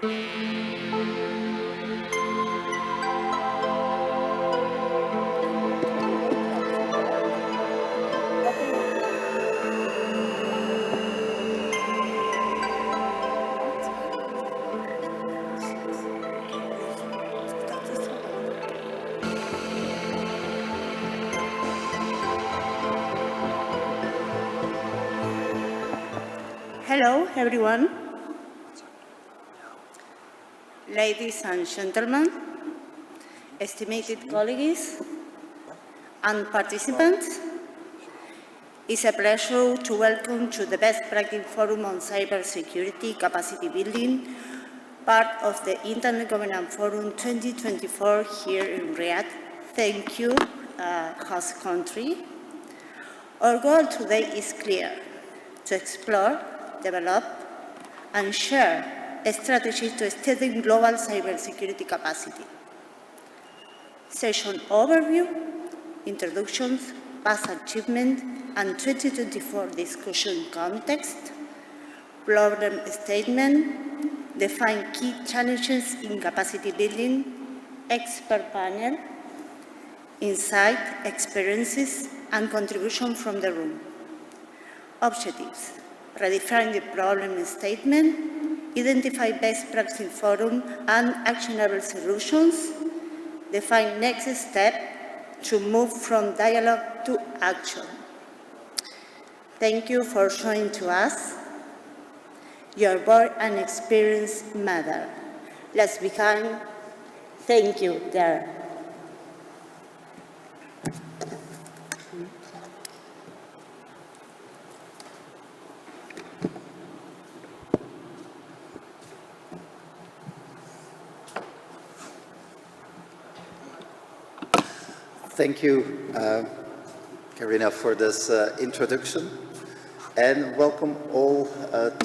Hello, everyone. Ladies and gentlemen, estimated colleagues and participants, it's a pleasure to welcome to the Best Practice Forum on Cybersecurity Capacity Building, part of the Internet Governance Forum 2024 here in Riyadh. Thank you, host country. Our goal today is clear: to explore, develop, and share a strategy to strengthen global cybersecurity capacity. Session overview, introductions, past achievement, and 2024 discussion context, problem statement, define key challenges in capacity building, expert panel, insight, experiences, and contribution from the room. Objectives: redefine the problem statement, identify best practice forum and actionable solutions, define next step to move from dialogue to action. Thank you for showing to us. Your work and experience matter. Let's begin. Thank you, there. Thank you, Karina, for this introduction, and welcome all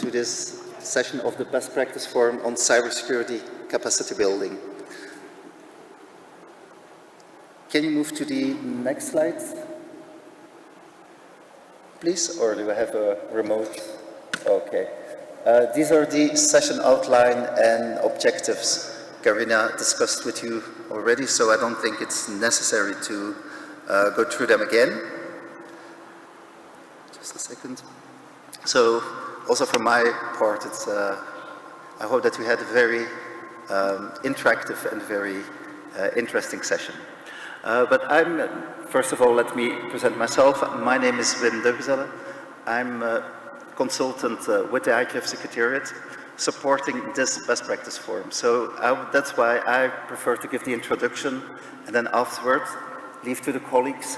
to this session of the Best Practice Forum on Cybersecurity Capacity Building. Can you move to the next slide, please, or do I have a remote? Okay. These are the session outline and objectives Karina discussed with you already, so I don't think it's necessary to go through them again. Just a second. So, also from my part, it's, I hope that we had a very interactive and very interesting session. But first of all, let me present myself. My name is Wim Dugzelle. I'm a consultant with the IGF Secretariat, supporting this best practice forum. So that's why I prefer to give the introduction and then afterwards leave to the colleagues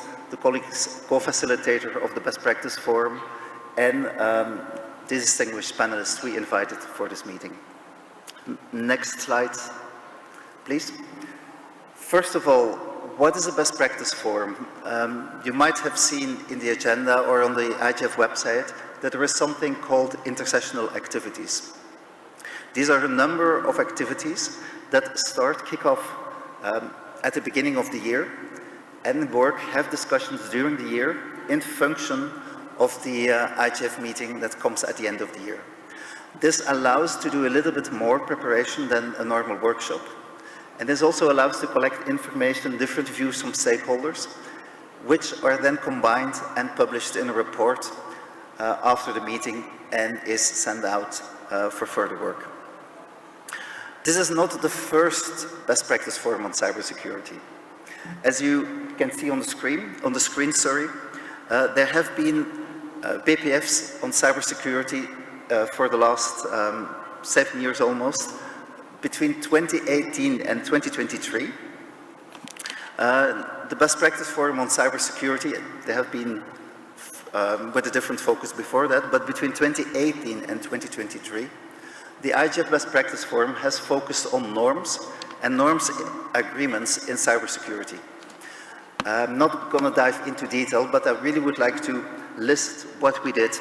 co-facilitator of the best practice forum and the distinguished panelists we invited for this meeting. Next slide, please. First of all, what is a best practice forum? You might have seen in the agenda or on the IGF website that there is something called intersessional activities. These are a number of activities that kick off at the beginning of the year and have discussions during the year in function of the IGF meeting that comes at the end of the year. This allows to do a little bit more preparation than a normal workshop. And this also allows to collect information, different views from stakeholders, which are then combined and published in a report after the meeting and is sent out for further work. This is not the first best practice forum on cybersecurity. As you can see on the screen, there have been BPFs on cybersecurity for the last 7 years almost, between 2018 and 2023. The best practice forum on cybersecurity, there have been with a different focus before that, but between 2018 and 2023, the IGF Best Practice Forum has focused on norms and norms agreements in cybersecurity. I'm not going to dive into detail, but I really would like to list what we did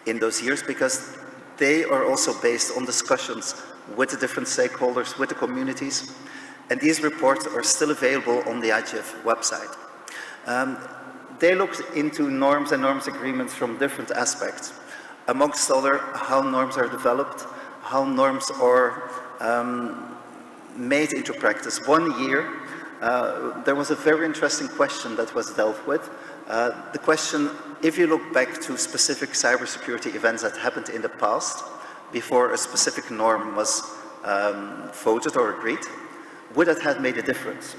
in those years, because they are also based on discussions with the different stakeholders, with the communities, and these reports are still available on the IGF website. They looked into norms and norms agreements from different aspects, amongst other, how norms are developed, how norms are made into practice. One year, there was a very interesting question that was dealt with. The question, if you look back to specific cybersecurity events that happened in the past, before a specific norm was voted or agreed, would it have made a difference?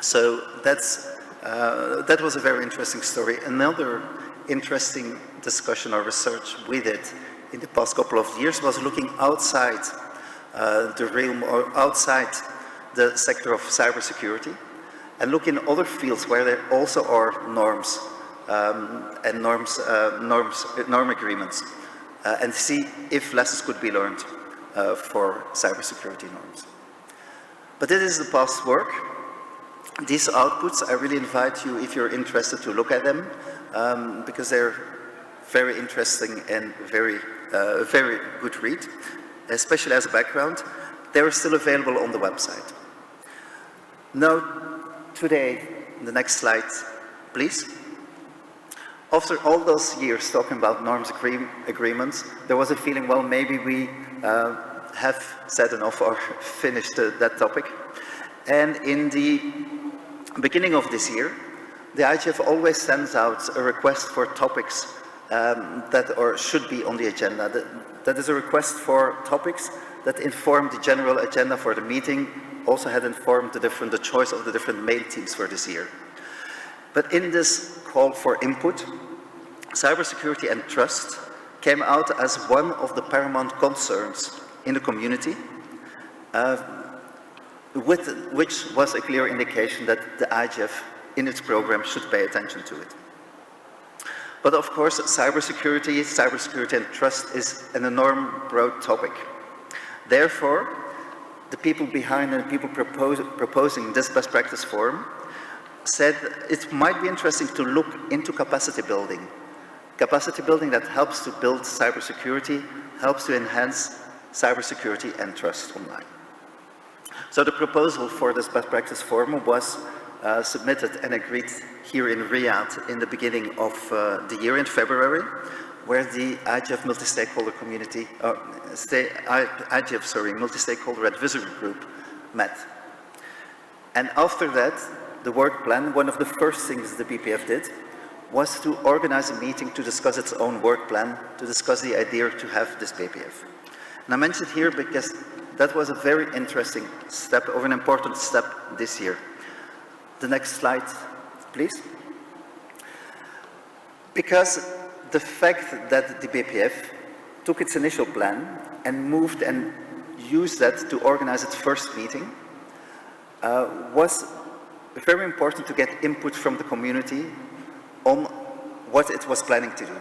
So that was a very interesting story. Another interesting discussion or research we did in the past couple of years was looking outside the realm or outside the sector of cybersecurity and look in other fields where there also are norms and norm agreements and see if lessons could be learned for cybersecurity norms. But this is the past work. These outputs, I really invite you, if you're interested, to look at them because they're very interesting and very good read, especially as a background. They're still available on the website. Now, today, the next slide, please. After all those years talking about norms agreements, there was a feeling, well, maybe we have said enough or finished that topic. And in the beginning of this year, the IGF always sends out a request for topics that should be on the agenda. That is a request for topics that inform the general agenda for the meeting, also had informed the choice of the different main themes for this year. But in this call for input, cybersecurity and trust came out as one of the paramount concerns in the community, which was a clear indication that the IGF in its program should pay attention to it. But of course, cybersecurity and trust is an enormous broad topic. Therefore, the people behind and the people proposing this best practice forum said it might be interesting to look into capacity building. Capacity building that helps to build cybersecurity, helps to enhance cybersecurity and trust online. So the proposal for this best practice forum was submitted and agreed here in Riyadh in the beginning of the year in February, where the IGF multi-stakeholder community, multi-stakeholder advisory group met. And after that, the work plan, one of the first things the BPF did was to organize a meeting to discuss its own work plan, to discuss the idea to have this BPF. And I mention it here because that was a very interesting step, or an important step this year. The next slide, please. Because the fact that the BPF took its initial plan and moved and used that to organize its first meeting was very important to get input from the community on what it was planning to do.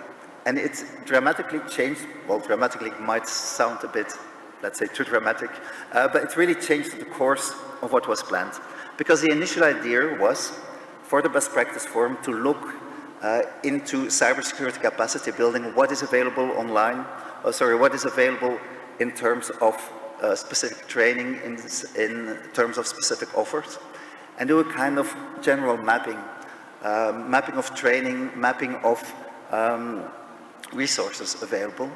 And it dramatically changed, well, dramatically might sound a bit, let's say, too dramatic, but it really changed the course of what was planned. Because the initial idea was for the best practice forum to look into cybersecurity capacity building, what is available online, what is available in terms of specific training, in terms of specific offers, and do a kind of general mapping, mapping of training, mapping of resources available,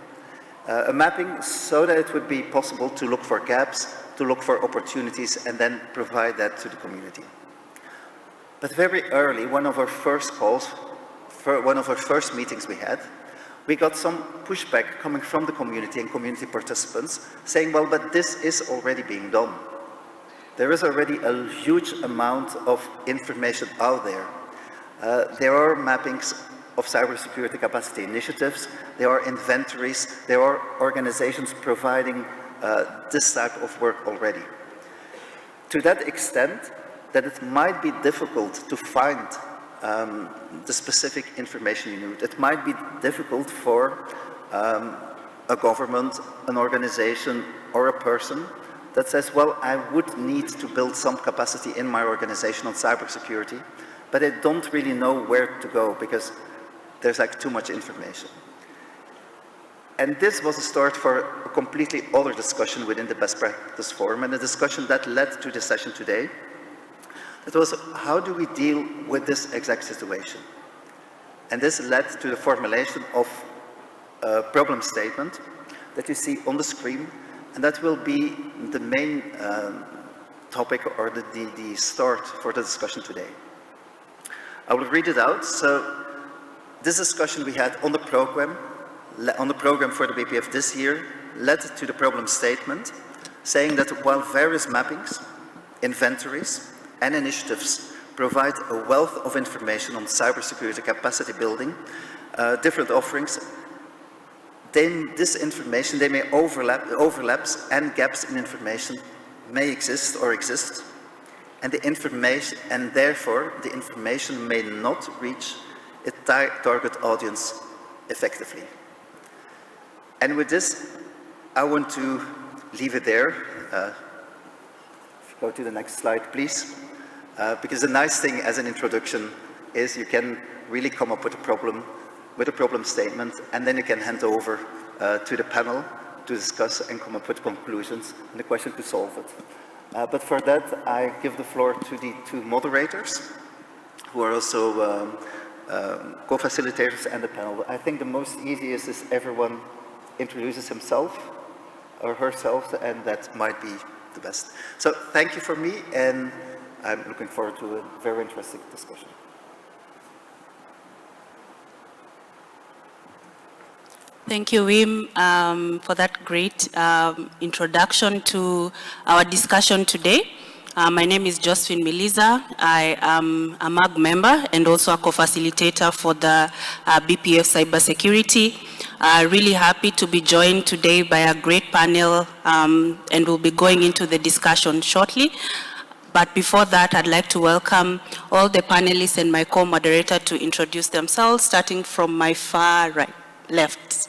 a mapping so that it would be possible to look for gaps, to look for opportunities, and then provide that to the community. But very early, one of our first calls, one of our first meetings we got some pushback coming from the community and community participants saying, well, but this is already being done. There is already a huge amount of information out there. There are mappings of cybersecurity capacity initiatives, there are inventories, there are organizations providing this type of work already. To that extent, that it might be difficult to find the specific information you need. It might be difficult for a government, an organization, or a person that says, well, I would need to build some capacity in my organization on cybersecurity, but I don't really know where to go because there's like too much information. And this was a start for a completely other discussion within the best practice forum, and a discussion that led to the session today. It was, how do we deal with this exact situation? And this led to the formulation of a problem statement that you see on the screen, and that will be the main topic or the start for the discussion today. I will read it out. So this discussion we had on the program for the BPF this year led to the problem statement, saying that while various mappings, inventories, and initiatives provide a wealth of information on cybersecurity capacity building, different offerings, this information, they may overlaps and gaps in information may exist, and the information, and therefore the information may not reach its target audience effectively. And with this, I want to leave it there. Go to the next slide, please. Because the nice thing as an introduction is you can really come up with a problem statement, and then you can hand over to the panel to discuss and come up with conclusions and the question to solve it. But for that, I give the floor to the two moderators, who are also co-facilitators and the panel. I think the most easiest is everyone introduces himself or herself, and that might be the best. So thank you for me, and I'm looking forward to a very interesting discussion. Thank you, Wim, for that great introduction to our discussion today. My name is Josephine Miliza. I am a MAG member and also a co-facilitator for the BPF Cybersecurity. Really happy to be joined today by a great panel, and we'll be going into the discussion shortly. But before that, I'd like to welcome all the panelists and my co-moderator to introduce themselves, starting from my far right, left.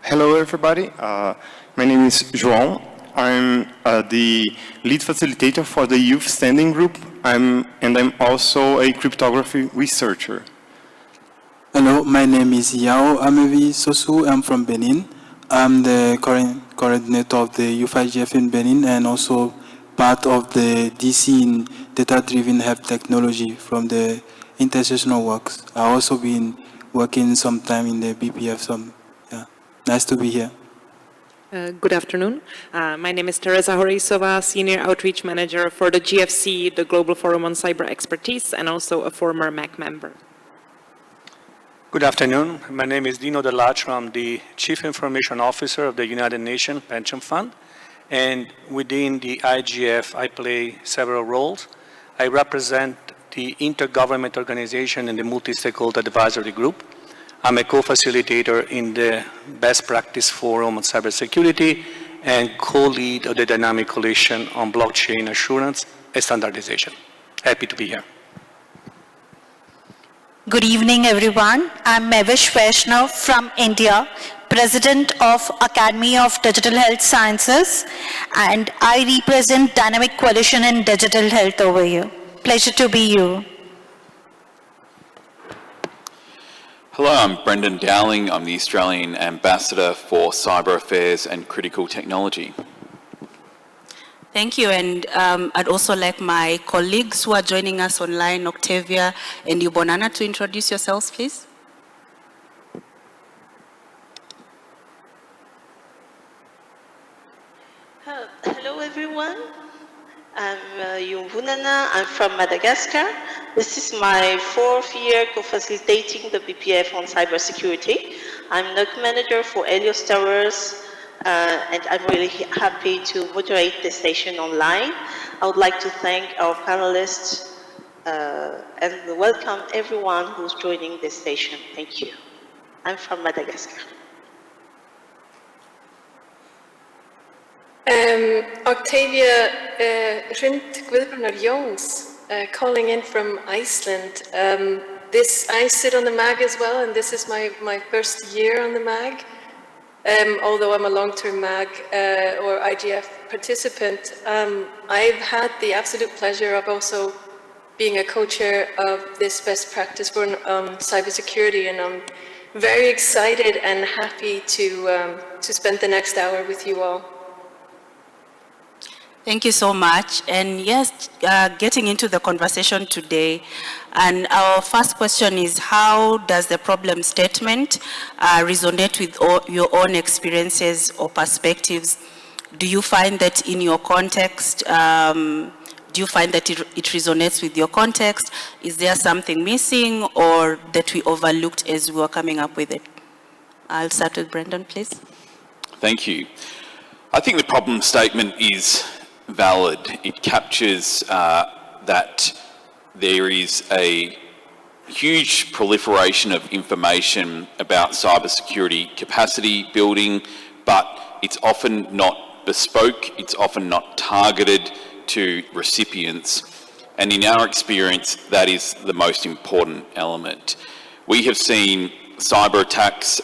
Hello, everybody. My name is João. I'm the lead facilitator for the Youth Standing Group, and I'm also a cryptography researcher. Hello, my name is Yao Amevi Sosu. I'm from Benin. I'm the coordinator of the Youth IGF in Benin and also part of the DC in data-driven health technology from the intersectional works. I've also been working some time in the BPF. Nice to be here. Good afternoon. My name is Teresa Horisova, Senior Outreach Manager for the GFC, the Global Forum on Cyber Expertise, and also a former MAC member. Good afternoon. My name is Dino Dell'Acro. I'm the Chief Information Officer of the United Nations Pension Fund. And within the IGF, I play several roles. I represent the Intergovernment Organization and the Multi-Stakeholder Advisory Group. I'm a co-facilitator in the Best Practice Forum on Cybersecurity and co-lead of the Dynamic Coalition on Blockchain Assurance and Standardization. Happy to be here. Good evening, everyone. I'm Mevish Vaishnav from India, President of Academy of Digital Health Sciences, and I represent Dynamic Coalition in Digital Health over here. Pleasure to be you. Hello, I'm Brendan Dowling. I'm the Australian Ambassador for Cyber Affairs and Critical Technology. Thank you, and I'd also like my colleagues who are joining us online, Octavia and Yubonana, to introduce yourselves, please. Hello, everyone. I'm Yubonana. I'm from Madagascar. This is my 4th year co-facilitating the BPF on cybersecurity. I'm NOC manager for Helios Towers, and I'm really happy to moderate the session online. I would like to thank our panelists and welcome everyone who's joining this session. Thank you. I'm from Madagascar. Octavia Rind Jones, calling in from Iceland. I sit on the MAG as well, and this is my first year on the MAG. Although I'm a long-term MAG or IGF participant, I've had the absolute pleasure of also being a co-chair of this best practice for cybersecurity, and I'm very excited and happy to spend the next hour with you all. Thank you so much. And yes, getting into the conversation today, and our first question is, how does the problem statement resonate with your own experiences or perspectives? Do you find that in your context, do you find that it resonates with your context? Is there something missing or that we overlooked as we were coming up with it? I'll start with Brendan, please. Thank you. I think the problem statement is valid. It captures that there is a huge proliferation of information about cybersecurity capacity building, but it's often not bespoke, it's often not targeted to recipients, and in our experience, that is the most important element. We have seen cyber attacks,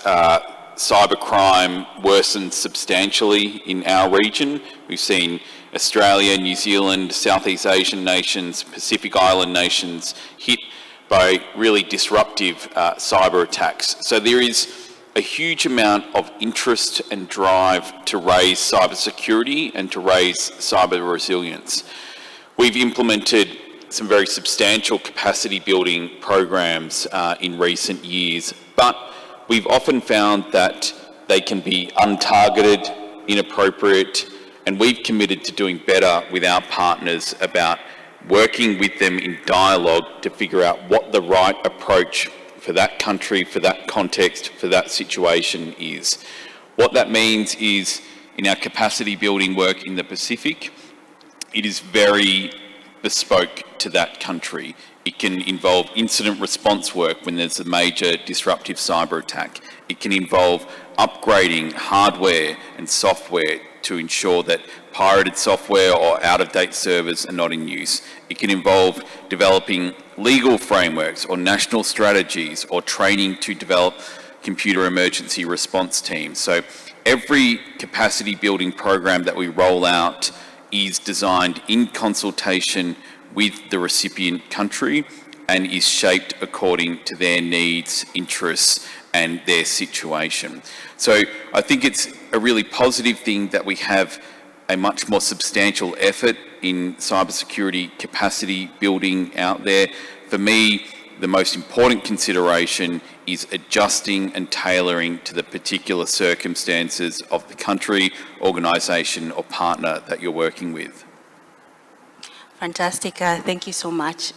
cybercrime worsen substantially in our region. We've seen Australia, New Zealand, Southeast Asian nations, Pacific Island nations hit by really disruptive cyber attacks. So there is a huge amount of interest and drive to raise cybersecurity and to raise cyber resilience. We've implemented some very substantial capacity building programs in recent years, but we've often found that they can be untargeted, inappropriate, and we've committed to doing better with our partners about working with them in dialogue to figure out what the right approach for that country, for that context, for that situation is. What that means is, in our capacity building work in the Pacific, it is very bespoke to that country. It can involve incident response work when there's a major disruptive cyber attack. It can involve upgrading hardware and software to ensure that pirated software or out-of-date servers are not in use. It can involve developing legal frameworks or national strategies or training to develop computer emergency response teams. So every capacity building program that we roll out is designed in consultation with the recipient country and is shaped according to their needs, interests, and their situation. So I think it's a really positive thing that we have a much more substantial effort in cybersecurity capacity building out there. For me, the most important consideration is adjusting and tailoring to the particular circumstances of the country, organisation or partner that you're working with. Fantastic. Thank you so much.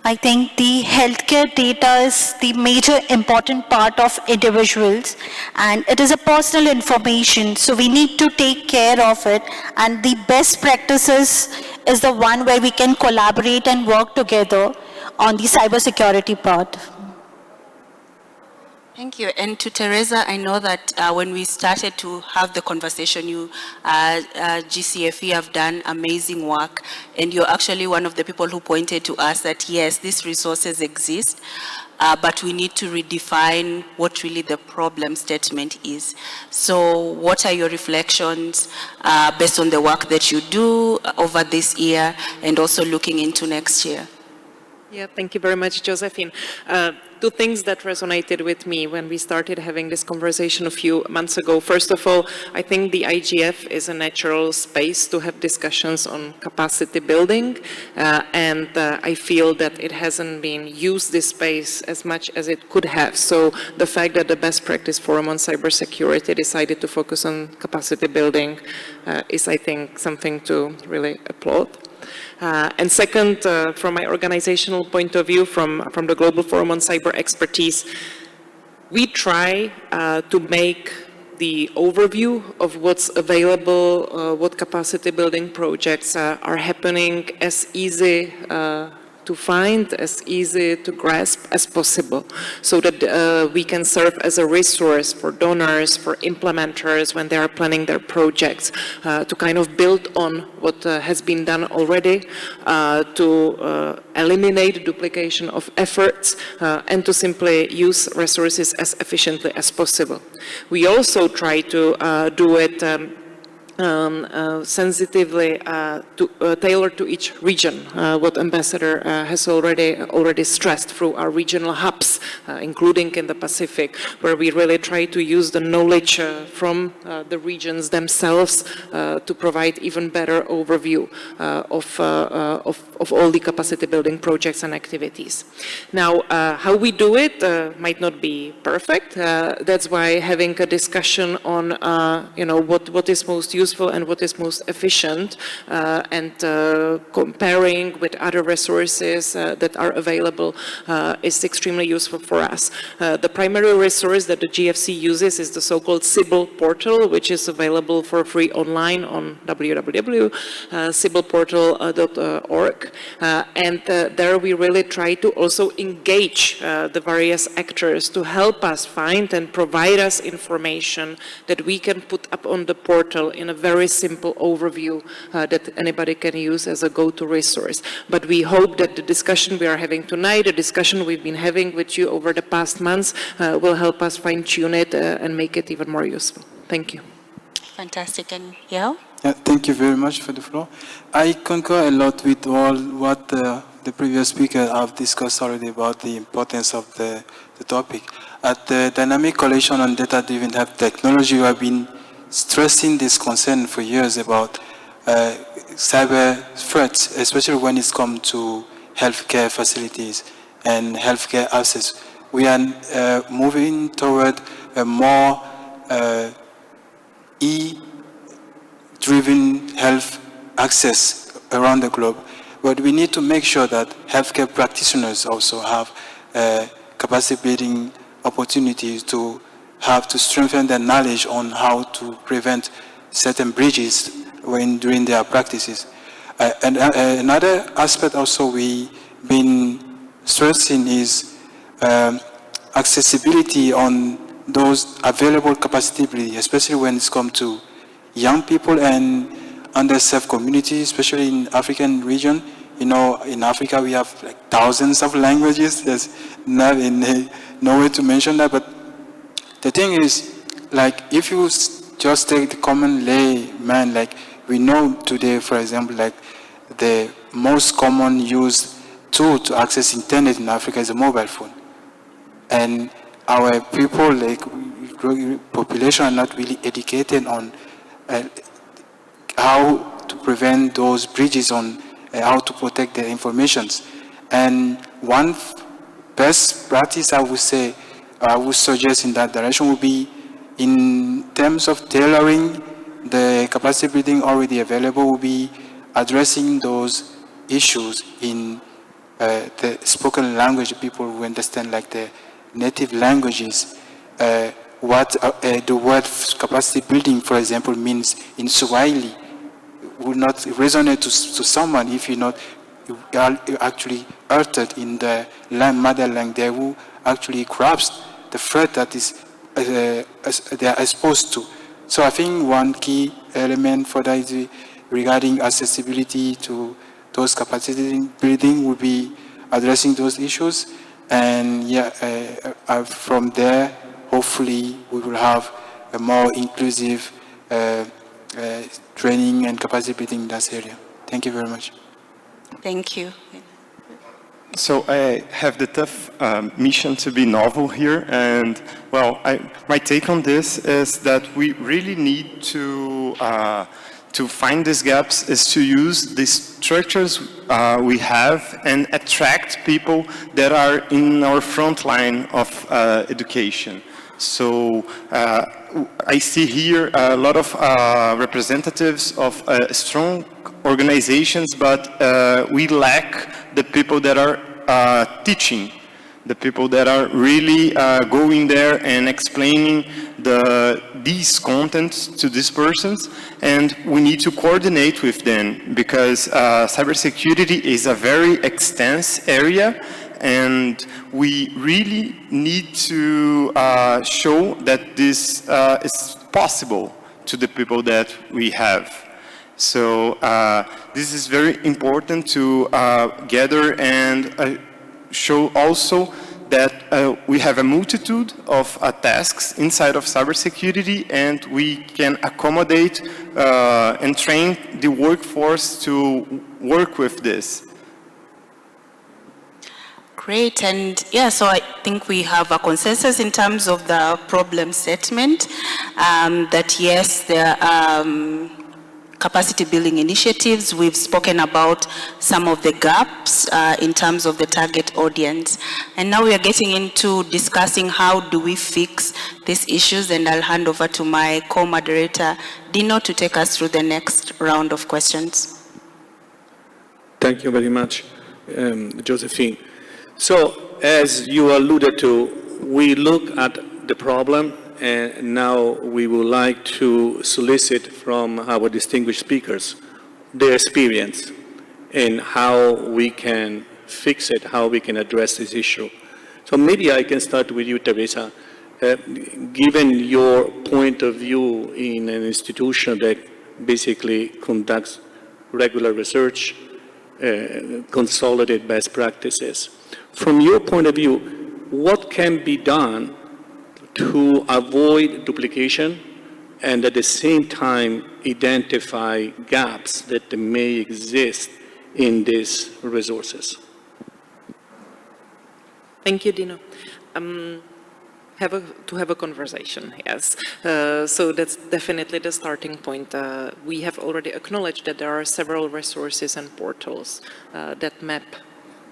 I think the healthcare data is the major important part of individuals, and it is a personal information, so we need to take care of it, and the best practices is the one where we can collaborate and work together on the cybersecurity part. Thank you. And to Teresa, I know that when we started to have the conversation, you, GCFE, have done amazing work, and you're actually one of the people who pointed to us that, yes, these resources exist, but we need to redefine what really the problem statement is. So what are your reflections based on the work that you do over this year and also looking into next year? Yeah, thank you very much, Josephine. Two things that resonated with me when we started having this conversation a few months ago. First of all, I think the IGF is a natural space to have discussions on capacity building, and I feel that it hasn't been used, this space, as much as it could have. So the fact that the Best Practice Forum on Cybersecurity decided to focus on capacity building is, I think, something to really applaud. And second, from my organizational point of view, from the Global Forum on Cyber Expertise, we try to make the overview of what's available, what capacity building projects are happening, as easy to find, as easy to grasp as possible, so that we can serve as a resource for donors, for implementers when they are planning their projects, to kind of build on what has been done already, to eliminate duplication of efforts, and to simply use resources as efficiently as possible. We also try to do it sensitively tailored to each region, what Ambassador has already stressed through our regional hubs, including in the Pacific, where we really try to use the knowledge from the regions themselves to provide even better overview of all the capacity building projects and activities. Now, how we do it might not be perfect. That's why having a discussion on what is most useful and what is most efficient, and comparing with other resources that are available is extremely useful for us. The primary resource that the GFC uses is the so-called CIBL portal, which is available for free online on www.cibleportal.org. And there we really try to also engage the various actors to help us find and provide us information that we can put up on the portal in a very simple overview that anybody can use as a go-to resource. But we hope that the discussion we are having tonight, the discussion we've been having with you over the past months, will help us fine-tune it and make it even more useful. Thank you. Fantastic. And Yao? Yeah, thank you very much for the floor. I concur a lot with all what the previous speakers have discussed already about the importance of the topic. At the Dynamic Coalition on Data-Driven Health Technology, we have been stressing this concern for years about cyber threats, especially when it's come to healthcare facilities and healthcare access. We are moving toward a more e-driven health access around the globe. But we need to make sure that healthcare practitioners also have capacity building opportunities to strengthen their knowledge on how to prevent certain breaches during their practices. And another aspect also we've been stressing is accessibility on those available capacity building, especially when it's come to young people and underserved communities, especially in African region. You know, in Africa we have like thousands of languages. There's no way to mention that, but the thing is, like, if you just take the common layman, like we know today, for example, like the most common used tool to access internet in Africa is a mobile phone. And our people, like population, are not really educated on how to prevent those breaches, on how to protect their informations. And one best practice I would say, I would suggest in that direction would be in terms of tailoring the capacity building already available, will be addressing those issues in the spoken language, people who understand like the native languages, what the word capacity building, for example, means in Swahili will not resonate to someone if you actually uttered in the mother language. They will actually grasp the threat that is they are exposed to. So I think one key element for that is regarding accessibility to those capacity building will be addressing those issues. And yeah, from there, hopefully we will have a more inclusive training and capacity building in that area. Thank you very much. Thank you. So I have the tough mission to be novel here, and well, my take on this is that we really need to find these gaps, is to use the structures we have and attract people that are in our front line of education. So I see here a lot of representatives of strong organizations, but we lack the people that are teaching, the people that are really going there and explaining these contents to these persons, and we need to coordinate with them because cybersecurity is a very extensive area, and we really need to show that this is possible to the people that we have. So this is very important to gather and show also that we have a multitude of tasks inside of cybersecurity, and we can accommodate and train the workforce to work with this. Great, and yeah, so I think think we have a consensus in terms of the problem statement, that yes, there are capacity building initiatives. We've spoken about some of the gaps in terms of the target audience. And now we are getting into discussing how do we fix these issues, and I'll hand over to my co-moderator, Dino, to take us through the next round of questions. Thank you very much, Josephine. So, as you alluded to, we look at the problem, and now we would like to solicit from our distinguished speakers their experience and how we can fix it, how we can address this issue. So maybe I can start with you, Teresa. Given your point of view in an institution that basically conducts regular research, consolidate best practices, from your point of view, what can be done to avoid duplication and at the same time identify gaps that may exist in these resources? Thank you, Dino. To have a conversation, yes. So that's definitely the starting point. We have already acknowledged that there are several resources and portals that map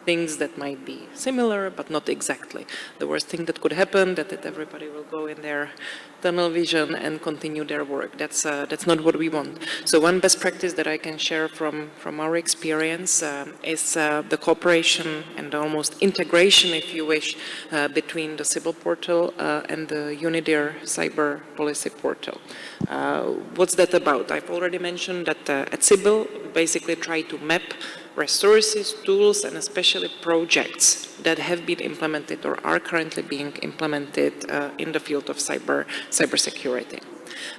things that might be similar, but not exactly. The worst thing that could happen, that everybody will go in their tunnel vision and continue their work. That's not what we want. So one best practice that I can share from our experience is the cooperation and almost integration, if you wish, between the CIBIL portal and the UNIDIR cyber policy portal. What's that about? I've already mentioned that at CIBIL, we basically try to map resources, tools, and especially projects that have been implemented or are currently being implemented in the field of cybersecurity.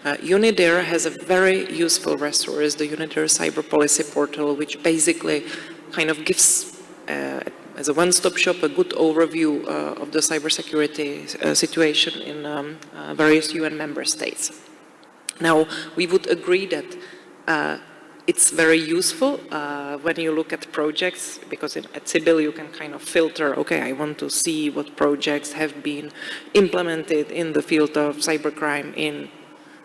UNIDIR has a very useful resource, the UNIDIR Cyber Policy Portal, which basically kind of gives, as a one-stop shop, a good overview of the cybersecurity situation in various UN member states. Now, we would agree that it's very useful when you look at projects, because at CIBIL you can kind of filter, okay, I want to see what projects have been implemented in the field of cybercrime in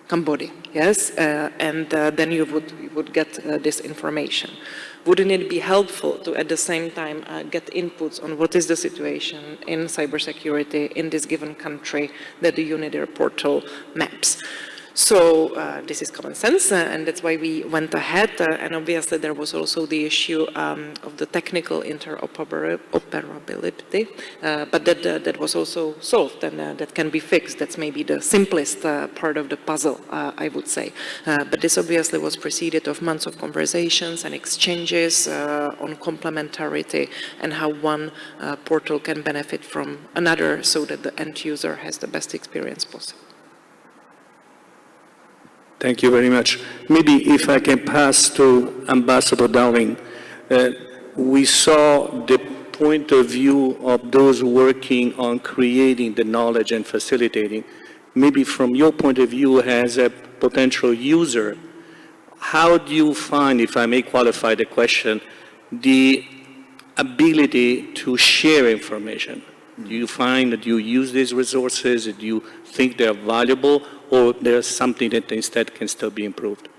Cambodia, yes? And then you would get this information. Wouldn't it be helpful to, at the same time, get inputs on what is the situation in cybersecurity in this given country that the UNIDIR portal maps? So this is common sense, and that's why we went ahead. And obviously, there was also the issue of the technical interoperability, but that was also solved, and that can be fixed. That's maybe the simplest part of the puzzle, I would say. But this obviously was preceded of months of conversations and exchanges on complementarity and how one portal can benefit from another, so that the end user has the best experience possible. Thank you very much. Maybe if I can pass to Ambassador Dowling. We saw the point of view of those working on creating the knowledge and facilitating. Maybe from your point of view as a potential user, how do you find, if I may qualify the question, the ability to share information? Do you find that you use these resources? Do you think they're valuable, or there's something that instead can still be improved?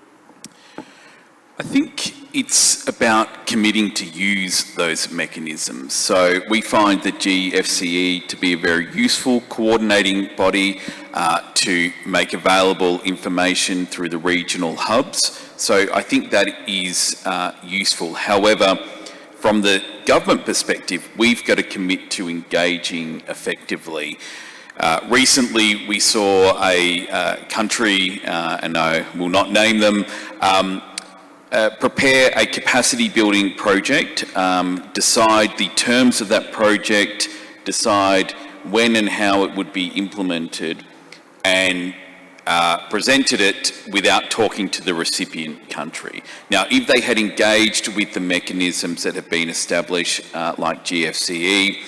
I think it's about committing to use those mechanisms. So we find the GFCE to be a very useful coordinating body to make available information through the regional hubs. So I think that is useful. However, from the government perspective, we've got to commit to engaging effectively. Recently, we saw a country, and I will not name them, prepare a capacity building project, decide the terms of that project, decide when and how it would be implemented, and presented it without talking to the recipient country. Now, if they had engaged with the mechanisms that have been established, like GFCE,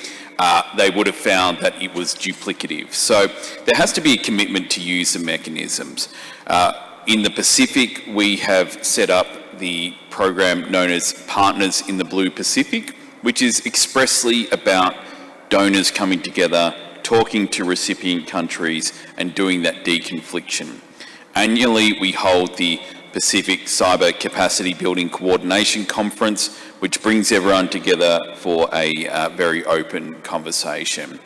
they would have found that it was duplicative. So there has to be a commitment to use the mechanisms. In the Pacific, we have set up the program known as Partners in the Blue Pacific, which is expressly about donors coming together, talking to recipient countries, and doing that deconfliction. Annually, we hold the Pacific Cyber Capacity Building Coordination Conference, which brings everyone together for a very open conversation,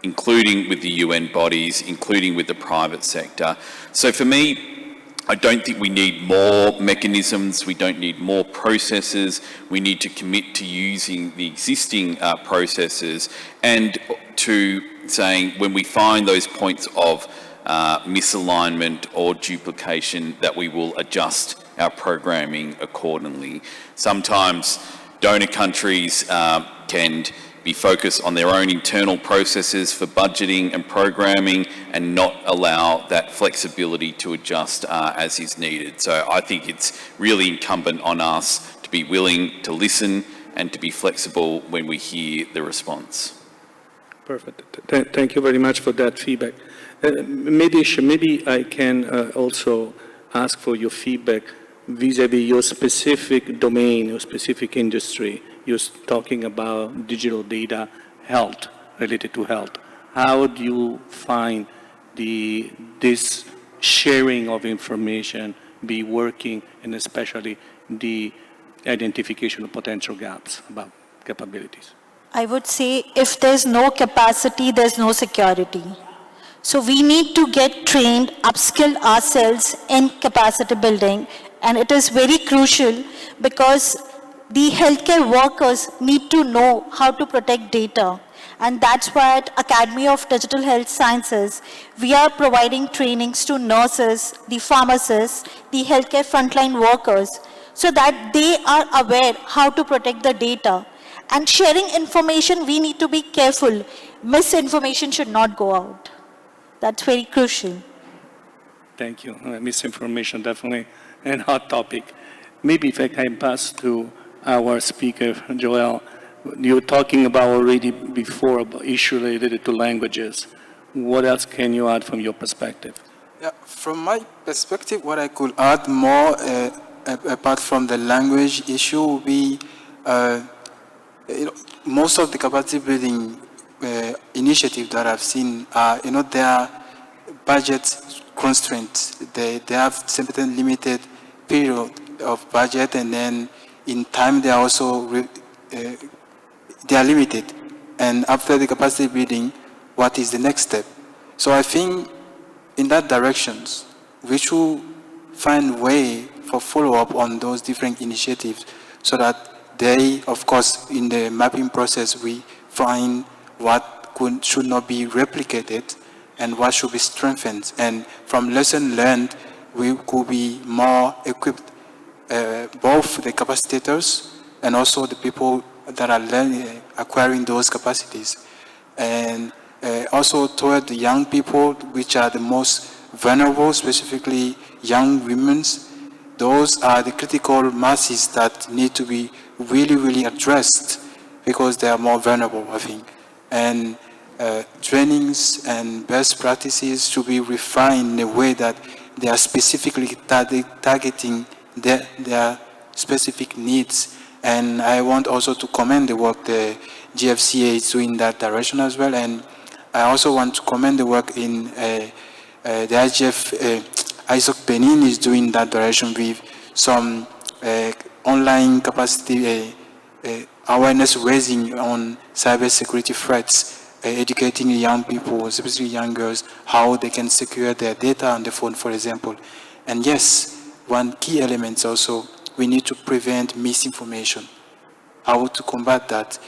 including with the UN bodies, including with the private sector. So for me, I don't think we need more mechanisms, we don't need more processes, we need to commit to using the existing processes and to saying when we find those points of misalignment or duplication that we will adjust our programming accordingly. Sometimes donor countries can be focused on their own internal processes for budgeting and programming and not allow that flexibility to adjust as is needed. So I think it's really incumbent on us to be willing to listen and to be flexible when we hear the response. Perfect. Thank you very much for that feedback. Maybe I can also ask for your feedback vis-a-vis your specific domain, your specific industry. You're talking about digital data, health, related to health. How do you find this sharing of information be working, and especially the identification of potential gaps about capabilities? I would say if there's no capacity, there's no security. So we need to get trained, upskill ourselves in capacity building, and it is very crucial because the healthcare workers need to know how to protect data. And that's why at Academy of Digital Health Sciences, we are providing trainings to nurses, the pharmacists, the healthcare frontline workers, so that they are aware how to protect the data. And sharing information, we need to be careful. Misinformation should not go out. That's very crucial. Thank you. Misinformation, definitely a hot topic. Maybe if I can pass to our speaker, Joel. You were talking about already before about issue related to languages. What else can you add from your perspective? Yeah, from my perspective, what I could add more, apart from the language issue, would be most of the capacity building initiatives that I've seen are, they are budget constraints. They have certain limited period of budget, and then in time they are also they are limited. And after the capacity building, what is the next step? So I think in that directions, we should find way for follow-up on those different initiatives so that they, of course, in the mapping process, we find what should not be replicated and what should be strengthened. And from lesson learned, we could be more equipped, both the capacitators and also the people that are learning, acquiring those capacities. And also toward the young people, which are the most vulnerable, specifically young women. Those are the critical masses that need to be really, really addressed because they are more vulnerable, I think. And trainings and best practices should be refined in a way that they are specifically targeting their specific needs. And I want also to commend the work the GFCA is doing in that direction as well. And I also want to commend the work in the IGF, ISOC Benin is doing in that direction with some online capacity awareness raising on cybersecurity threats, educating young people, especially young girls, how they can secure their data on the phone, for example. And yes, one key element also, we need to prevent misinformation. How to combat that?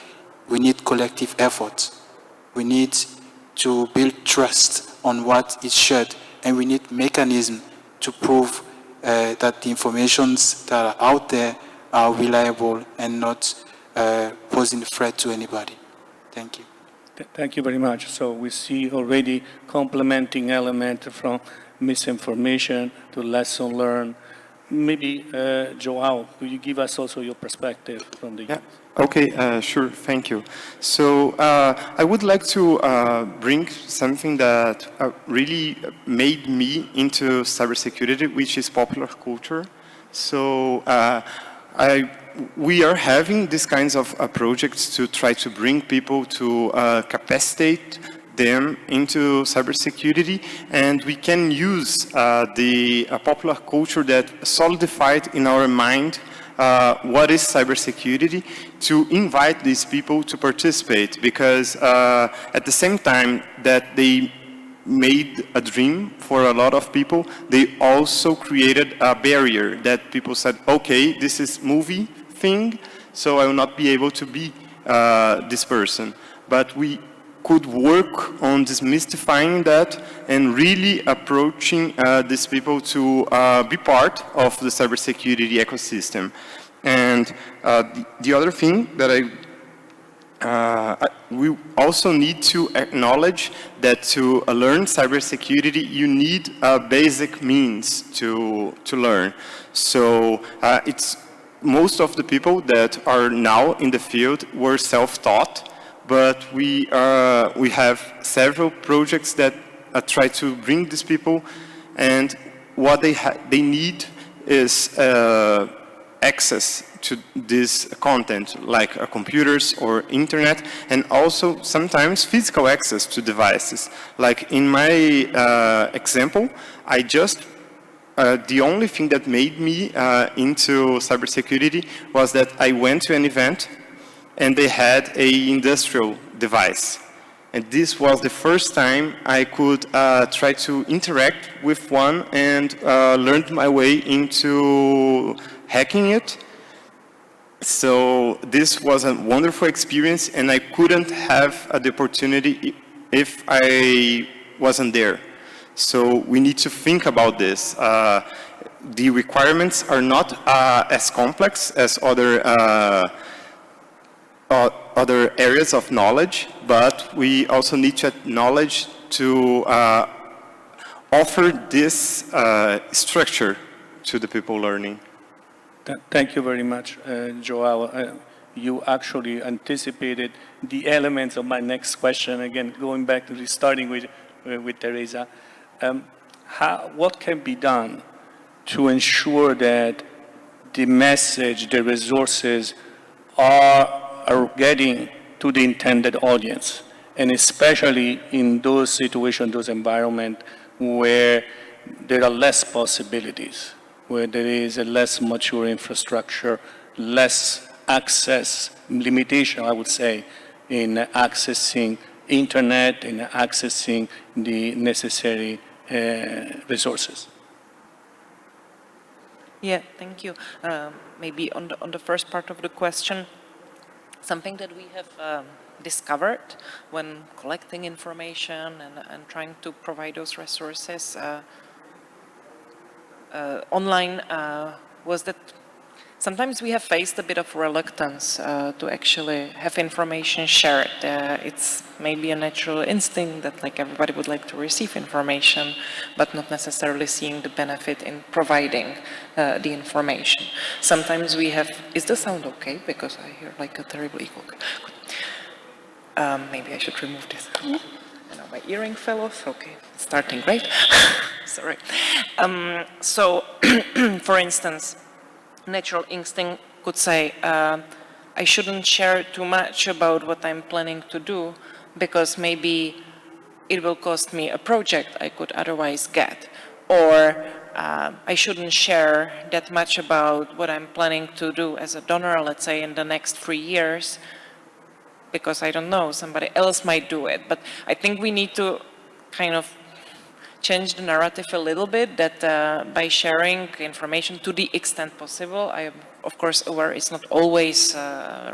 We need collective effort. We need to build trust on what is shared, and we need mechanisms to prove that the informations that are out there are reliable and not posing a threat to anybody. Thank you. Thank you very much. So we see already complementing element from misinformation to lesson learned. Maybe, Joao, could you give us also your perspective from the... Yeah. Okay, sure, thank you. So I would like to bring something that really made me into cybersecurity, which is popular culture. So I we are having these kinds of projects to try to bring people to capacitate them into cybersecurity, and we can use the popular culture that solidified in our mind what is cybersecurity to invite these people to participate, because at the same time that they made a dream for a lot of people, they also created a barrier that people said, okay, this is movie thing, so I will not be able to be this person. But we could work on demystifying that and really approaching these people to be part of the cybersecurity ecosystem. And the other thing that we also need to acknowledge that to learn cybersecurity, you need basic means to learn. So it's most of the people that are now in the field were self-taught, but we have several projects that try to bring these people, and what they need is access to this content, like computers or internet, and also sometimes physical access to devices. Like in my example, the only thing that made me into cybersecurity was that I went to an event and they had an industrial device. And this was the first time I could try to interact with one and learned my way into hacking it. So this was a wonderful experience, and I couldn't have the opportunity if I wasn't there. So we need to think about this. The requirements are not as complex as other areas of knowledge, but we also need to acknowledge to offer this structure to the people learning. Thank you very much, Joao. You actually anticipated the elements of my next question. Again, going back to starting with Teresa. What can be done to ensure that the message, the resources are getting to the intended audience, and especially in those situations, those environments where there are less possibilities, where there is a less mature infrastructure, less access, limitation, I would say, in accessing internet, in accessing the necessary resources. Yeah, thank you. Maybe on the first part of the question, something that we have discovered when collecting information and trying to provide those resources online was that sometimes we have faced a bit of reluctance to actually have information shared. It's maybe a natural instinct that like everybody would like to receive information, but not necessarily seeing the benefit in providing the information. Sometimes we have, is the sound okay? Because I hear like a terrible echo. Maybe I should remove this. I know my earring fell off. Okay, starting great. Sorry. So, for instance, natural instinct could say, I shouldn't share too much about what I'm planning to do because maybe it will cost me a project I could otherwise get. Or I shouldn't share that much about what I'm planning to do as a donor, let's say, in the next 3 years, because I don't know, somebody else might do it. But I think we need to kind of change the narrative a little bit, that by sharing information to the extent possible, I am of course aware it's not always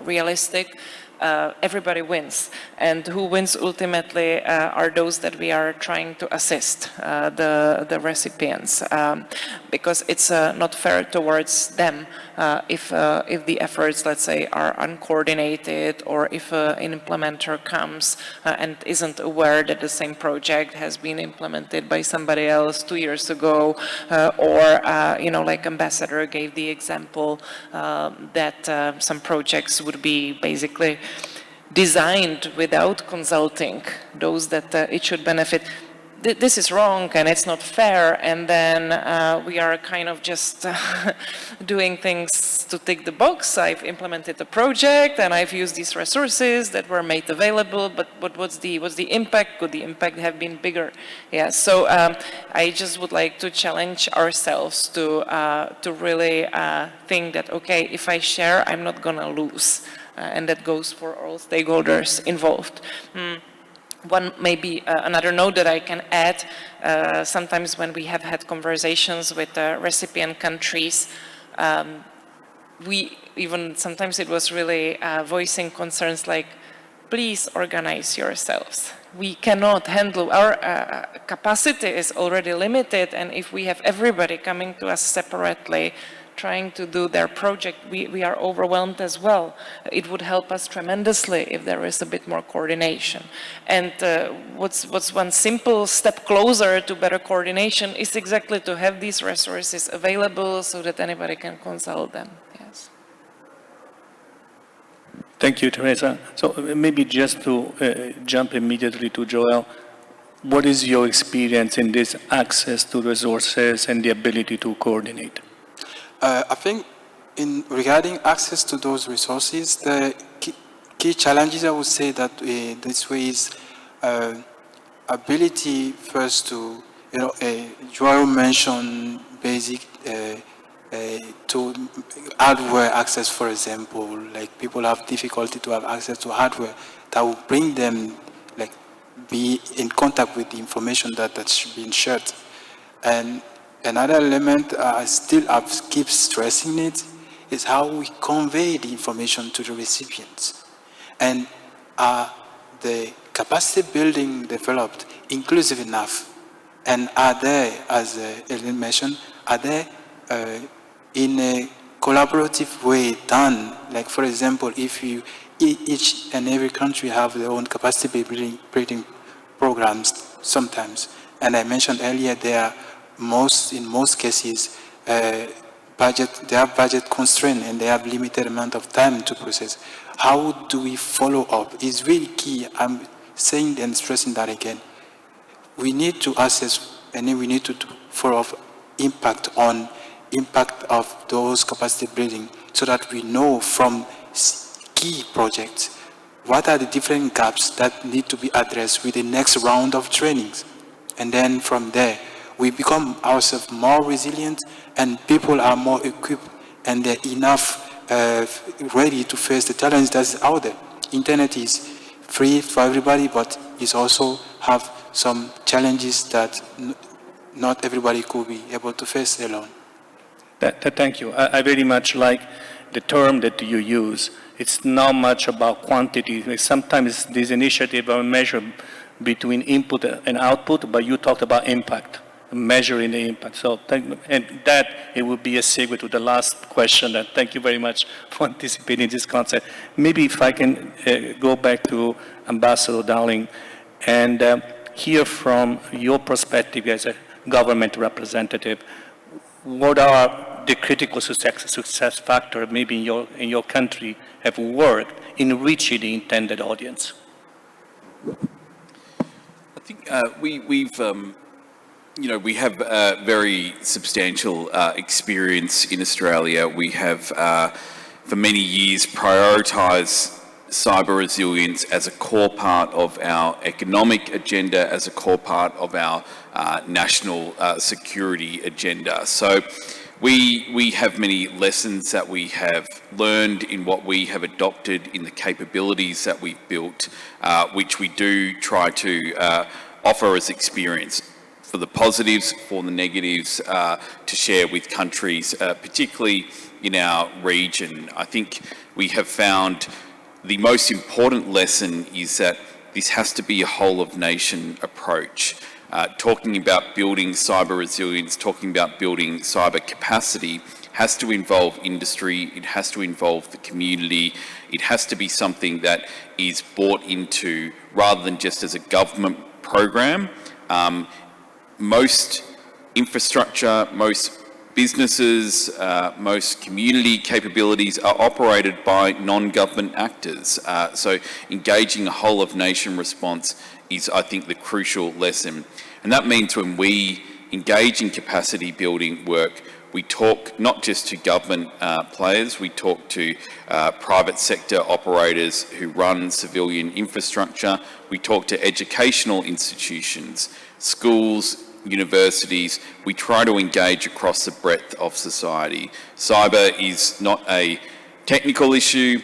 realistic, everybody wins. And who wins ultimately are those that we are trying to assist, the recipients, because it's not fair towards them if the efforts, let's say, are uncoordinated, or if an implementer comes and isn't aware that the same project has been implemented by somebody else 2 years ago, or, you know, like Ambassador gave the example that some projects would be basically designed without consulting those that it should benefit. this is wrong and it's not fair, and then we are kind of just doing things to tick the box. I've implemented a project and I've used these resources that were made available, but what's the impact? Could the impact have been bigger? Yeah, so I just would like to challenge ourselves to really think that, okay, if I share, I'm not gonna lose, and that goes for all stakeholders involved. One maybe another note that I can add, sometimes when we have had conversations with recipient countries, sometimes it was really voicing concerns like, please organize yourselves. We cannot handle, our capacity is already limited, and if we have everybody coming to us separately, trying to do their project, we are overwhelmed as well. It would help us tremendously if there is a bit more coordination. And what's one simple step closer to better coordination is exactly to have these resources available so that anybody can consult them. Yes. Thank you, Teresa. So maybe just to jump immediately to Joel, what is your experience in this access to resources and the ability to coordinate? I think regarding access to those resources, the key challenges I would say that this way is ability first to, Joel mentioned basic to hardware access, for example, like people have difficulty to have access to hardware that will bring them, like, be in contact with the information that's being shared. And another element I keep stressing it is how we convey the information to the recipients. And the capacity building developed inclusive enough? And are they, as Ellen mentioned, are they in a collaborative way done? Like, for example, if each and every country have their own capacity building programs sometimes. And I mentioned earlier, in most cases, they have budget constraint and they have limited amount of time to process. How do we follow up? Is really key. I'm saying and stressing that again. We need to assess and then we need to follow up impact of those capacity building so that we know from key projects what are the different gaps that need to be addressed with the next round of trainings. And then from there, we become ourselves more resilient and people are more equipped and they're enough ready to face the challenge that's out there. Internet is free for everybody, but it also have some challenges that not everybody could be able to face alone. Thank you. I very much like the term that you use. It's not much about quantity. Sometimes these initiatives are measured between input and output, but you talked about impact, measuring the impact. So, it would be a segue to the last question. And thank you very much for anticipating this concept. Maybe if I can go back to Ambassador Dowling and hear from your perspective as a government representative, what are the critical success factors maybe in your country have worked in reaching the intended audience? I think we have very substantial experience in Australia. We have, for many years, prioritised cyber resilience as a core part of our economic agenda, as a core part of our national security agenda. So we have many lessons that we have learned in what we have adopted in the capabilities that we've built, which we do try to offer as experience for the positives, for the negatives, to share with countries, particularly in our region. I think we have found the most important lesson is that this has to be a whole-of-nation approach. Talking about building cyber resilience, talking about building cyber capacity has to involve industry, it has to involve the community, it has to be something that is bought into rather than just as a government program. Most infrastructure, most businesses, most community capabilities are operated by non-government actors. So engaging a whole-of-nation response is, I think, the crucial lesson. And that means when we engage in capacity building work, we talk not just to government players, we talk to private sector operators who run civilian infrastructure, we talk to educational institutions, schools, universities. We try to engage across the breadth of society. Cyber is not a technical issue,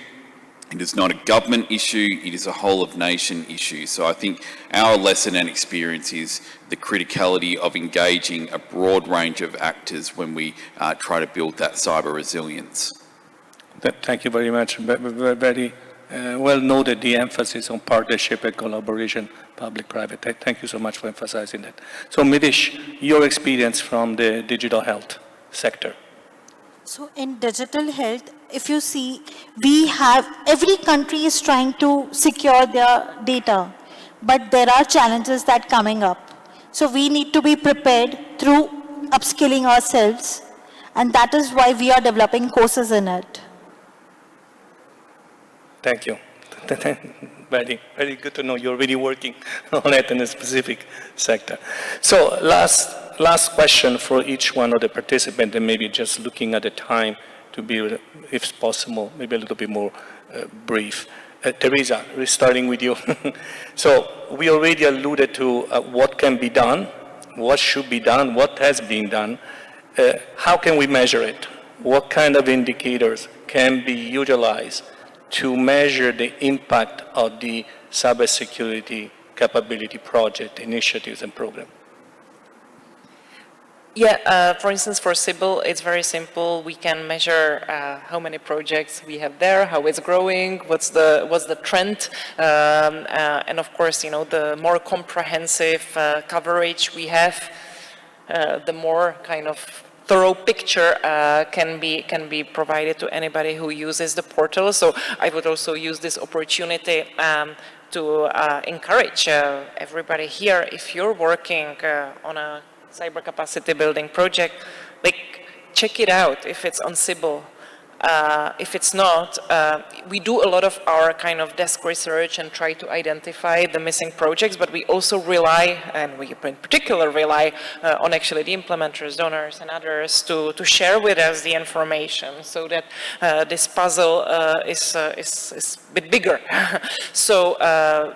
it is not a government issue, it is a whole of nation issue. So I think our lesson and experience is the criticality of engaging a broad range of actors when we try to build that cyber resilience. Thank you very much. Very well noted, the emphasis on partnership and collaboration, public-private. Thank you so much for emphasizing that. So Midish, your experience from the digital health sector. So in digital health, if you see, every country is trying to secure their data, but there are challenges that coming up. So we need to be prepared through upskilling ourselves, and that is why we are developing courses in it. Thank you. Very, very good to know you're really working on it in a specific sector. So last question for each one of the participants, and maybe just looking at the time to be, if possible, maybe a little bit more brief. Teresa, we're starting with you. So we already alluded to what can be done, what should be done, what has been done. How can we measure it? What kind of indicators can be utilized to measure the impact of the cybersecurity capability project, initiatives, and program? Yeah, for instance, for Sybil, it's very simple. We can measure how many projects we have there, how it's growing, what's the trend, and of course, you know, the more comprehensive coverage we have, the more kind of thorough picture can be provided to anybody who uses the portal. So I would also use this opportunity to encourage everybody here, if you're working on a cyber capacity building project, like, check it out if it's on Sybil. If it's not, we do a lot of our kind of desk research and try to identify the missing projects, but we also rely, and we in particular rely on actually the implementers, donors, and others to share with us the information so that this puzzle is a bit bigger. So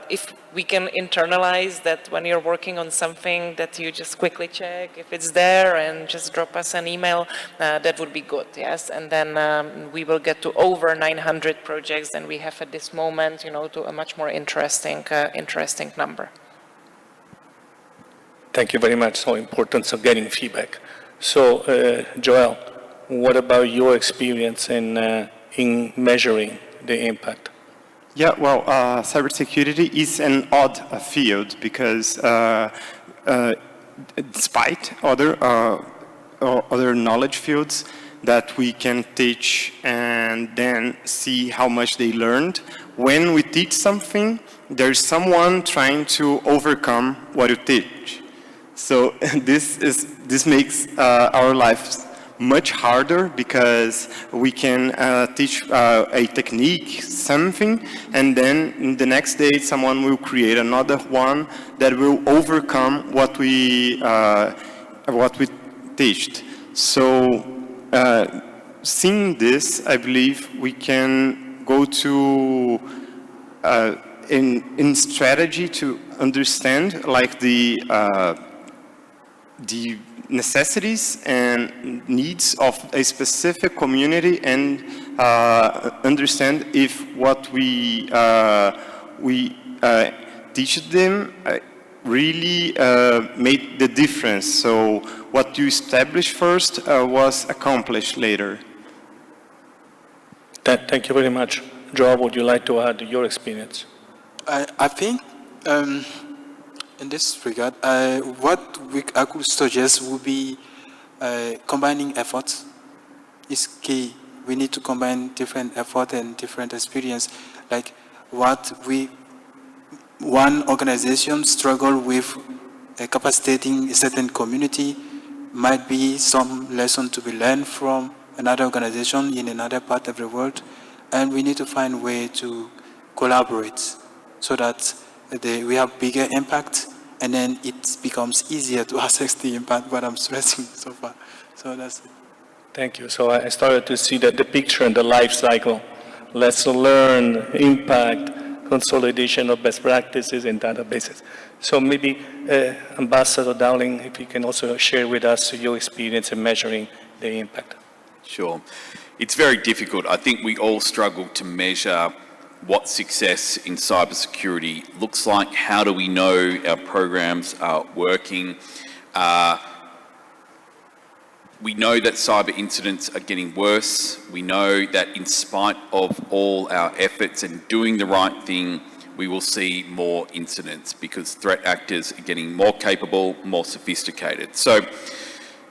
if we can internalize that when you're working on something that you just quickly check if it's there and just drop us an email, that would be good, yes. And then we will get to over 900 projects than we have at this moment, you know, to a much more interesting number. Thank you very much. So importance of getting feedback. So Joel, what about your experience in measuring the impact? Yeah, well, cybersecurity is an odd field because despite other knowledge fields that we can teach and then see how much they learned, when we teach something, there's someone trying to overcome what you teach. So this makes our lives much harder because we can teach a technique, something, and then the next day someone will create another one that will overcome what we teached. So seeing this, I believe we can go to in strategy to understand like the necessities and needs of a specific community and understand if what we teach them really made the difference. So what you established first was accomplished later. Thank you very much. Joel, would you like to add your experience? I think in this regard, what I could suggest would be combining efforts is key. We need to combine different effort and different experience. Like one organization struggle with capacitating a certain community might be some lesson to be learned from another organization in another part of the world, and we need to find a way to collaborate so that we have bigger impact and then it becomes easier to assess the impact, but I'm stressing so far. So that's it. Thank you. So I started to see that the picture and the life cycle, lesson learned, impact, consolidation of best practices and databases. So maybe Ambassador Dowling, if you can also share with us your experience in measuring the impact. Sure. It's very difficult. I think we all struggle to measure what success in cybersecurity looks like. How do we know our programs are working? We know that cyber incidents are getting worse. We know that in spite of all our efforts and doing the right thing, we will see more incidents because threat actors are getting more capable, more sophisticated. So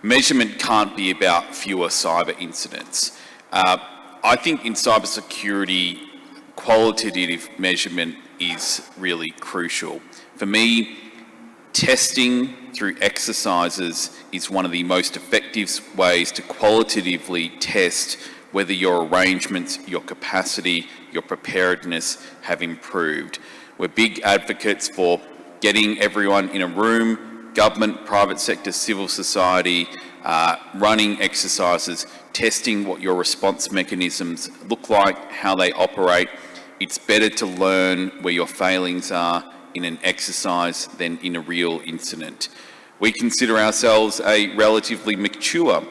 measurement can't be about fewer cyber incidents. I think in cybersecurity, qualitative measurement is really crucial. For me, testing through exercises is one of the most effective ways to qualitatively test whether your arrangements, your capacity, your preparedness have improved. We're big advocates for getting everyone in a room, government, private sector, civil society, running exercises, testing what your response mechanisms look like, how they operate. It's better to learn where your failings are in an exercise than in a real incident. We consider ourselves a relatively mature,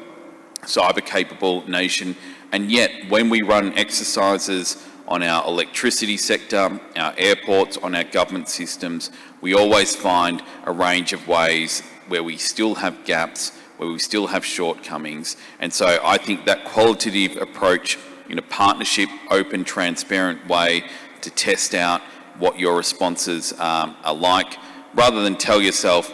cyber-capable nation, and yet when we run exercises on our electricity sector, our airports, on our government systems, we always find a range of ways where we still have gaps, where we still have shortcomings. And so I think that qualitative approach in a partnership, open, transparent way to test out what your responses are like, rather than tell yourself,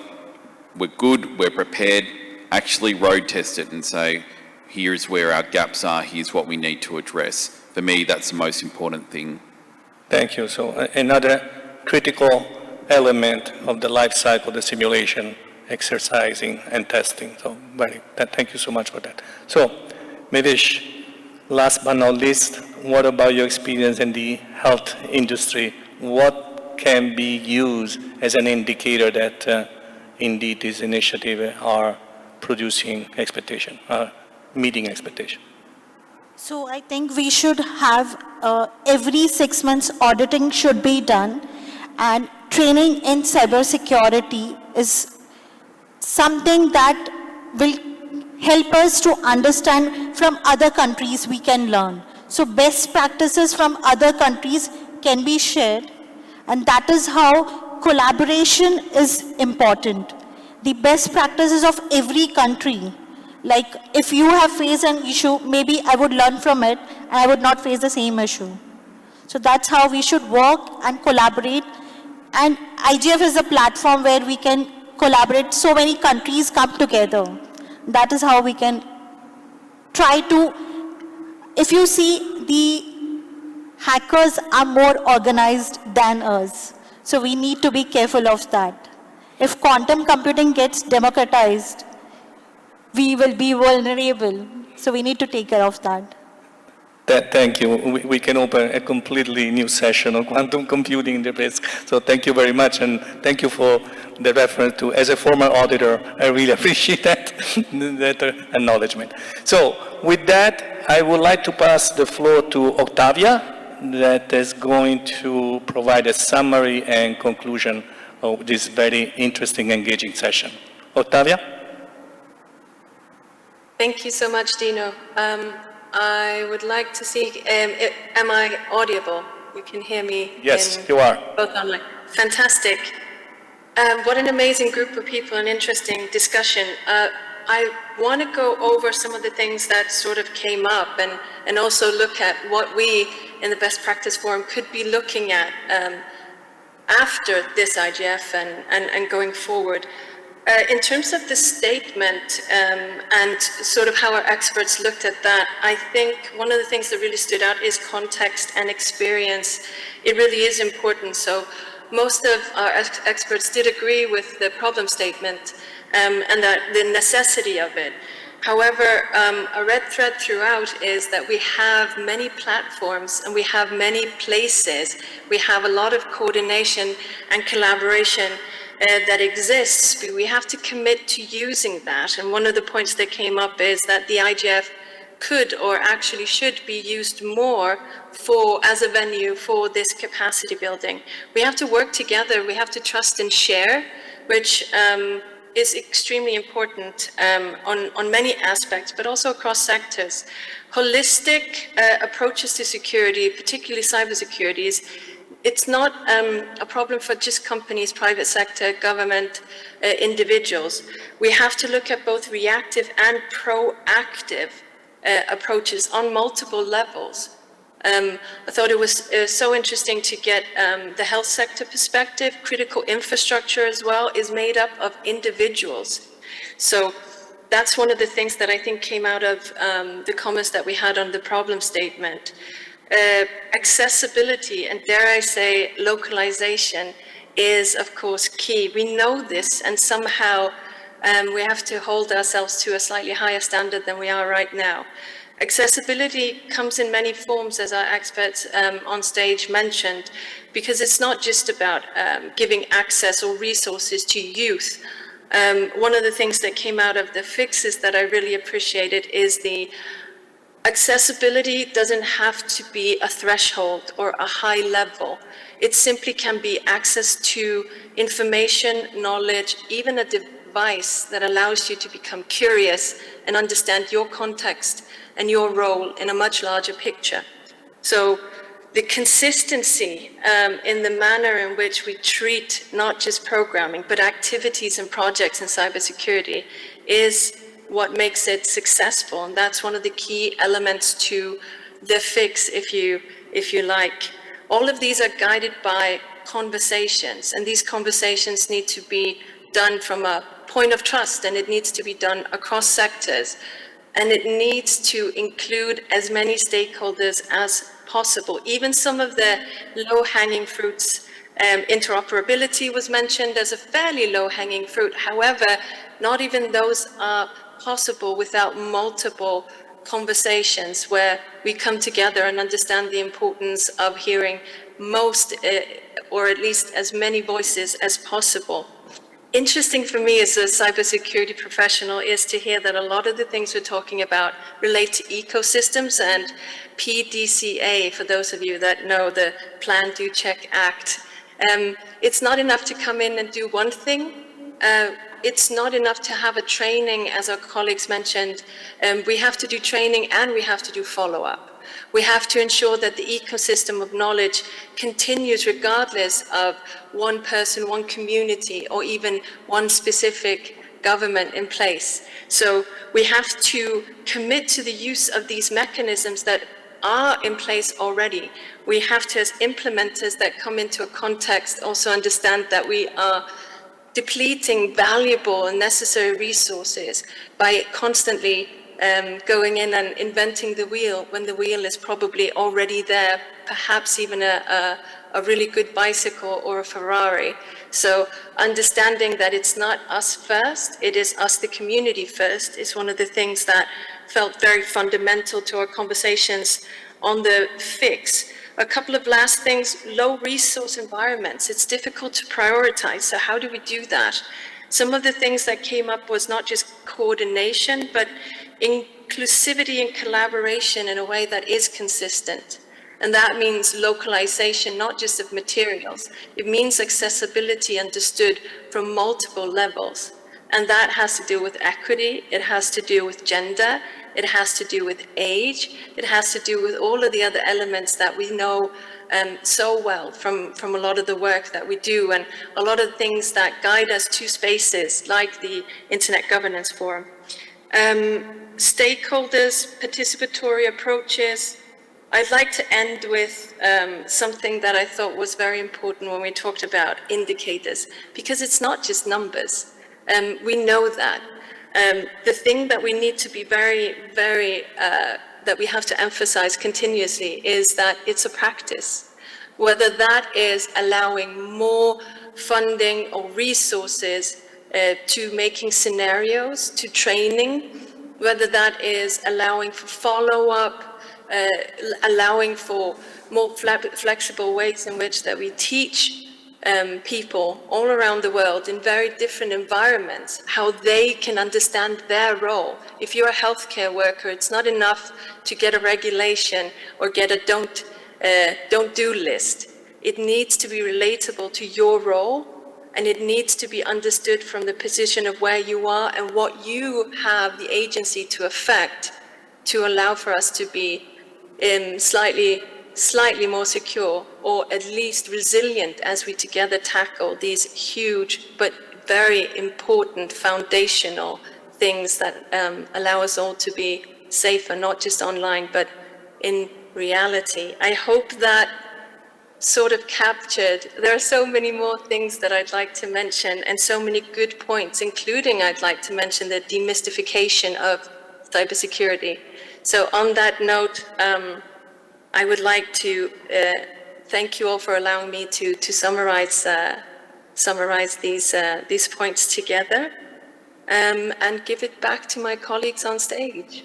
we're good, we're prepared, actually road test it and say, here's where our gaps are, here's what we need to address. For me, that's the most important thing. Thank you. So another critical element of the life cycle, the simulation, exercising and testing. So thank you so much for that. So Mevish, last but not least, what about your experience in the health industry? What can be used as an indicator that indeed this initiative are producing expectation, meeting expectation? So I think we should have every 6 months auditing should be done, and training in cybersecurity is something that will help us to understand from other countries we can learn. So best practices from other countries can be shared, and that is how collaboration is important. The best practices of every country. Like if you have faced an issue, maybe I would learn from it and I would not face the same issue. So that's how we should work and collaborate. And IGF is a platform where we can collaborate. So many countries come together. That is how we can try to, if you see, the hackers are more organized than us. So we need to be careful of that. If quantum computing gets democratized, we will be vulnerable. So we need to take care of that. Thank you. We can open a completely new session on quantum computing in the risk. So thank you very much, and thank you for the reference to, as a former auditor, I really appreciate that acknowledgement. So with that, I would like to pass the floor to Octavia, that is going to provide a summary and conclusion of this very interesting, engaging session. Octavia? Thank you so much, Dino. I would like to see, am I audible? You can hear me? Yes, you are. Both online. Fantastic. What an amazing group of people and interesting discussion. I want to go over some of the things that sort of came up and also look at what we in the Best Practice Forum could be looking at after this IGF and going forward. In terms of the statement and sort of how our experts looked at that, I think one of the things that really stood out is context and experience. It really is important. So most of our experts did agree with the problem statement and the necessity of it. However, a red thread throughout is that we have many platforms and we have many places. We have a lot of coordination and collaboration that exists, but we have to commit to using that. And one of the points that came up is that the IGF could or actually should be used more as a venue for this capacity building. We have to work together, we have to trust and share, which is extremely important on many aspects, but also across sectors. Holistic approaches to security, particularly cybersecurity, it's not a problem for just companies, private sector, government, individuals. We have to look at both reactive and proactive approaches on multiple levels. I thought it was so interesting to get the health sector perspective. Critical infrastructure as well is made up of individuals. So that's one of the things that I think came out of the comments that we had on the problem statement. Accessibility and, dare I say, localization is, of course, key. We know this, and somehow we have to hold ourselves to a slightly higher standard than we are right now. Accessibility comes in many forms, as our experts on stage mentioned, because it's not just about giving access or resources to youth. One of the things that came out of the fixes that I really appreciated is the accessibility doesn't have to be a threshold or a high level. It simply can be access to information, knowledge, even a device that allows you to become curious and understand your context and your role in a much larger picture. So the consistency in the manner in which we treat not just programming, but activities and projects in cybersecurity is what makes it successful. And that's one of the key elements to the fix, if you like. All of these are guided by conversations, and these conversations need to be done from a point of trust, and it needs to be done across sectors. And it needs to include as many stakeholders as possible. Even some of the low-hanging fruits, interoperability was mentioned as a fairly low-hanging fruit. However, not even those are possible without multiple conversations where we come together and understand the importance of hearing most, or at least as many voices as possible. Interesting for me as a cybersecurity professional is to hear that a lot of the things we're talking about relate to ecosystems and PDCA, for those of you that know the Plan, Do, Check, Act. It's not enough to come in and do one thing. It's not enough to have a training, as our colleagues mentioned. We have to do training and we have to do follow-up. We have to ensure that the ecosystem of knowledge continues regardless of one person, one community, or even one specific government in place. So we have to commit to the use of these mechanisms that are in place already. We have to, as implementers that come into a context, also understand that we are depleting valuable and necessary resources by constantly going in and inventing the wheel when the wheel is probably already there, perhaps even a really good bicycle or a Ferrari. So understanding that it's not us first, it is us, the community first, is one of the things that felt very fundamental to our conversations on the fix. A couple of last things, low resource environments. It's difficult to prioritize, so how do we do that? Some of the things that came up was not just coordination, but inclusivity and collaboration in a way that is consistent. And that means localization, not just of materials. It means accessibility understood from multiple levels. And that has to do with equity, it has to do with gender, it has to do with age, it has to do with all of the other elements that we know so well from a lot of the work that we do, and a lot of things that guide us to spaces like the Internet Governance Forum. Stakeholders, participatory approaches. I'd like to end with something that I thought was very important when we talked about indicators, because it's not just numbers. We know that. The thing that we need to be that we have to emphasize continuously is that it's a practice. Whether that is allowing more funding or resources to making scenarios, to training, whether that is allowing for follow-up, allowing for more flexible ways in which that we teach people all around the world in very different environments, how they can understand their role. If you're a healthcare worker, it's not enough to get a regulation or get a don't do list. It needs to be relatable to your role, and it needs to be understood from the position of where you are and what you have the agency to affect to allow for us to be slightly more secure, or at least resilient as we together tackle these huge but very important foundational things that allow us all to be safer, not just online, but in reality. I hope that sort of captured. There are so many more things that I'd like to mention, and so many good points, including I'd like to mention the demystification of cybersecurity. So on that note, I would like to thank you all for allowing me to summarize these points together, and give it back to my colleagues on stage.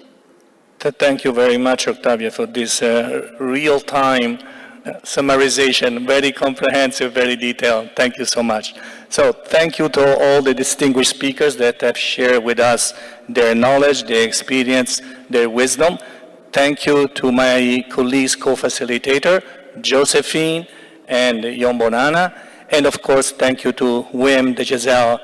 Thank you very much, Octavia, for this real-time summarization, very comprehensive, very detailed. Thank you so much. So thank you to all the distinguished speakers that have shared with us their knowledge, their experience, their wisdom. Thank you to my colleagues, co-facilitator, Josephine and Yombonana. And of course, thank you to Wim de Giselle,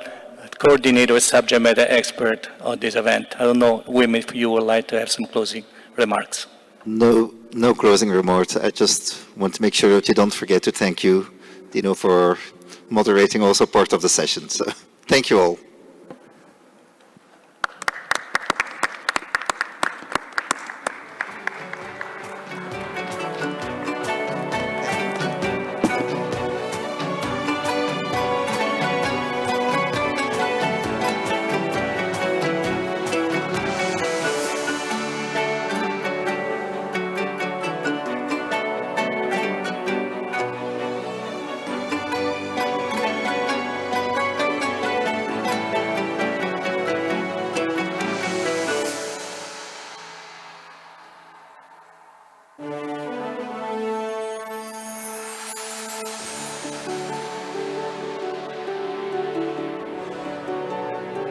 coordinator, subject matter expert on this event. I don't know, Wim, if you would like to have some closing remarks. No closing remarks. I just want to make sure that you don't forget to thank you, Dino, for moderating also part of the session. So thank you all.